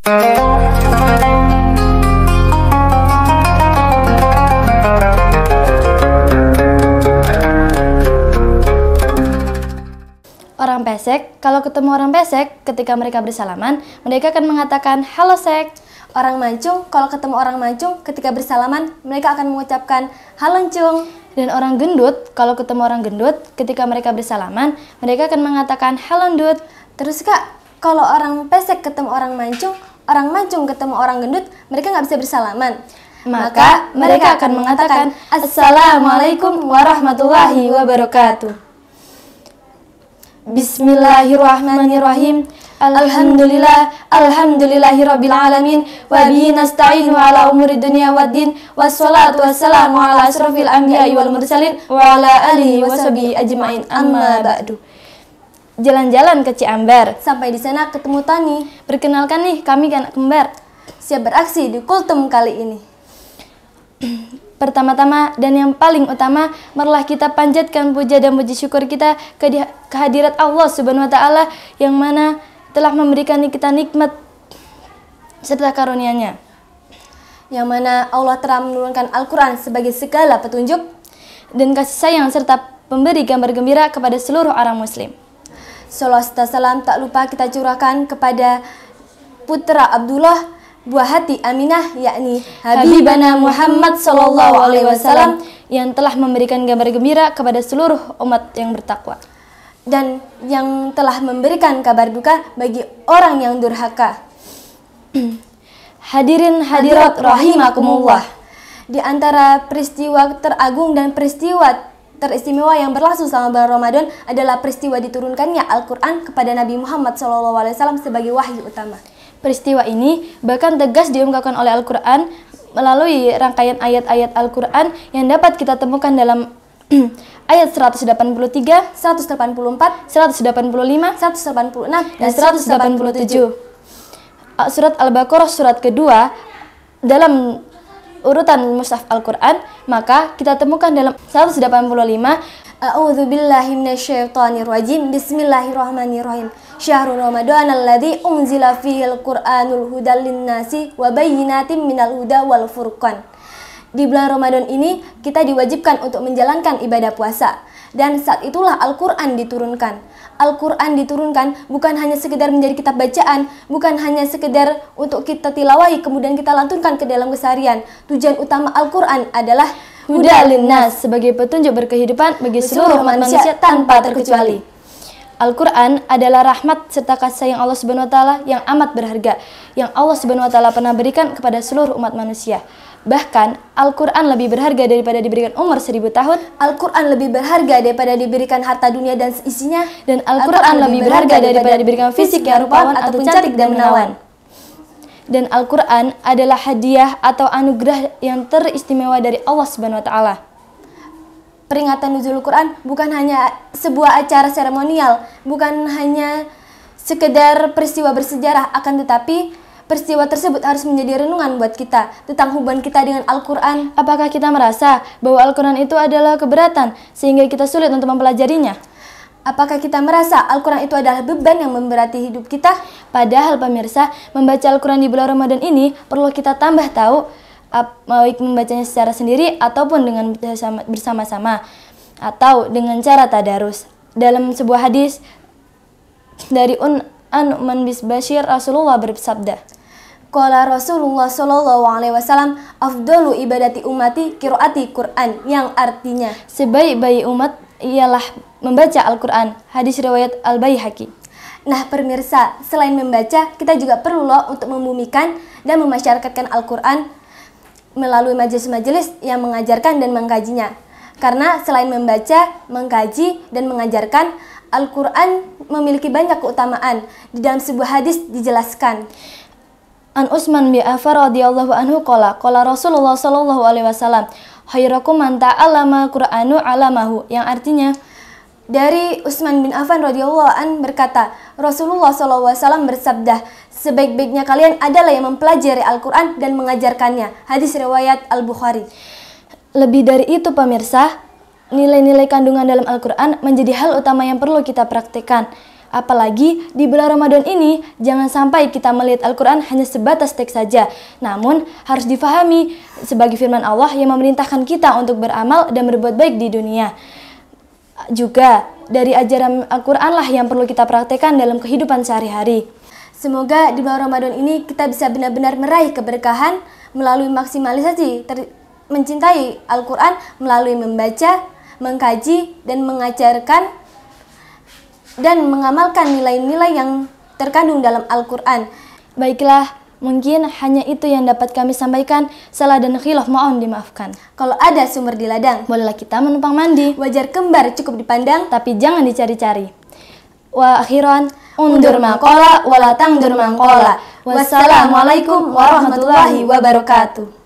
Orang pesek, kalau ketemu orang pesek, ketika mereka bersalaman, mereka akan mengatakan, "Halo Sek." Orang mancung, kalau ketemu orang mancung, ketika bersalaman, mereka akan mengucapkan, "Halo Encung." Dan orang gendut, kalau ketemu orang gendut, ketika mereka bersalaman, mereka akan mengatakan, "Halo Ndut." Terus Kak, kalau orang pesek ketemu orang mancung ketemu orang gendut, mereka nggak bisa bersalaman. Maka mereka akan mengatakan, "Assalamualaikum warahmatullahi wabarakatuh." Bismillahirrahmanirrahim. Alhamdulillahirabbil alamin wa bihi nasta'inu ala umuri dunya waddin wassalatu wassalamu ala asrofil anbiya'i wal mursalin wa ala alihi washabihi ajmain, amma ba'du. Jalan-jalan ke Ciambar. Sampai di sana ketemu Tani. Perkenalkan nih, kami anak kembar. Siap beraksi di Kultum kali ini. Pertama-tama dan yang paling utama, marilah kita panjatkan puja dan puji syukur kita kehadirat Allah Subhanahu wa taala yang mana telah memberikan kita nikmat serta karunia-Nya. Yang mana Allah telah menurunkan Al-Qur'an sebagai segala petunjuk dan kasih sayang serta pemberi gambar gembira kepada seluruh orang muslim. Salawat serta salam tak lupa kita curahkan kepada putra Abdullah, buah hati Aminah, yakni Habibana Muhammad sallallahu alaihi wasallam yang telah memberikan gambar gembira kepada seluruh umat yang bertakwa dan yang telah memberikan kabar duka bagi orang yang durhaka. Hadirin hadirat rahimakumullah. Di antara peristiwa teragung dan peristiwa teristimewa yang berlangsung selama bulan Ramadan adalah peristiwa diturunkannya Al-Qur'an kepada Nabi Muhammad SAW sebagai wahyu utama. Peristiwa ini bahkan tegas diungkapkan oleh Al-Quran melalui rangkaian ayat-ayat Al-Quran yang dapat kita temukan dalam ayat 183, 184, 185, 186, dan 187. Surat Al-Baqarah surat kedua dalam urutan mushaf Al-Quran, maka kita temukan dalam 185, A'udzu billahi minasyaitonir rajim. Bismillahirrahmanirrahim. Syahrul Ramadan alladzi unzila fihil Qur'anul hudal linnasi wa bayyinatin minal huda wal furqan. Di bulan Ramadan ini kita diwajibkan untuk menjalankan ibadah puasa dan saat itulah Al-Qur'an diturunkan. Al-Qur'an diturunkan bukan hanya sekedar menjadi kitab bacaan, bukan hanya sekedar untuk kita tilawahi kemudian kita lantunkan ke dalam keseharian. Tujuan utama Al-Qur'an adalah huda linnas, sebagai petunjuk berkehidupan bagi seluruh manusia tanpa terkecuali. Al-Quran adalah rahmat serta kasih sayang Allah Subhanahu wa taala yang amat berharga yang Allah Subhanahu wa taala pernah berikan kepada seluruh umat manusia. Bahkan Al-Quran lebih berharga daripada diberikan umur 1000 tahun. Al-Quran lebih berharga daripada diberikan harta dunia dan isinya. Dan Al-Quran lebih berharga daripada diberikan fisik yang rupawan ataupun cantik dan menawan. Dan Al-Quran adalah hadiah atau anugerah yang teristimewa dari Allah Subhanahu wa taala. Peringatan nuzulul Quran bukan hanya sebuah acara seremonial, bukan hanya sekedar peristiwa bersejarah, akan tetapi peristiwa tersebut harus menjadi renungan buat kita tentang hubungan kita dengan Al-Quran. Apakah kita merasa bahwa Al-Quran itu adalah keberatan sehingga kita sulit untuk mempelajarinya? Apakah kita merasa Al-Quran itu adalah beban yang memberati hidup kita? Padahal pemirsa, membaca Al-Quran di bulan Ramadan ini perlu kita tambah tahu, baik membacanya secara sendiri ataupun dengan bersama-sama atau dengan cara tadarus. Dalam sebuah hadis dari An-Nu'man bin Bashir, Rasulullah bersabda, Qala Rasulullah sallallahu alaihi wasallam, afdalu ibadati ummati qiraati Quran, yang artinya sebaik-baik umat ialah membaca Al-Quran. Hadis riwayat Al-Baihaqi. Nah pemirsa, selain membaca, kita juga perlu loh untuk membumikan dan memasyarakatkan Al-Quran melalui majelis-majelis yang mengajarkan dan mengkajinya. Karena selain membaca, mengkaji, dan mengajarkan, Al-Quran memiliki banyak keutamaan. Di dalam sebuah hadis dijelaskan, An Utsman bin Affan radhiyallahu anhu qala Rasulullah sallallahu alaihi wasallam, khairukum man ta'allama Qur'anu 'alamahu, yang artinya dari Utsman bin Affan radhiyallahu an berkata, Rasulullah SAW bersabda, sebaik-baiknya kalian adalah yang mempelajari Al-Quran dan mengajarkannya. Hadis riwayat Al-Bukhari. Lebih dari itu pemirsa, nilai-nilai kandungan dalam Al-Quran menjadi hal utama yang perlu kita praktikkan. Apalagi di bulan Ramadan ini, jangan sampai kita melihat Al-Quran hanya sebatas teks saja. Namun, harus difahami sebagai firman Allah yang memerintahkan kita untuk beramal dan berbuat baik di dunia. Juga, dari ajaran Al-Quran lah yang perlu kita praktekkan dalam kehidupan sehari-hari. Semoga di bulan Ramadan ini kita bisa benar-benar meraih keberkahan melalui maksimalisasi mencintai Al-Quran melalui membaca, mengkaji, dan mengajarkan dan mengamalkan nilai-nilai yang terkandung dalam Al-Quran. Baiklah, mungkin hanya itu yang dapat kami sampaikan. Salah dan khilaf mohon dimaafkan. Kalau ada sumber di ladang, bolehlah kita menumpang mandi. Wajar kembar cukup dipandang, tapi jangan dicari-cari. Wa akhiran, undur maqala wala tangdur maqala. Wassalamualaikum warahmatullahi wabarakatuh.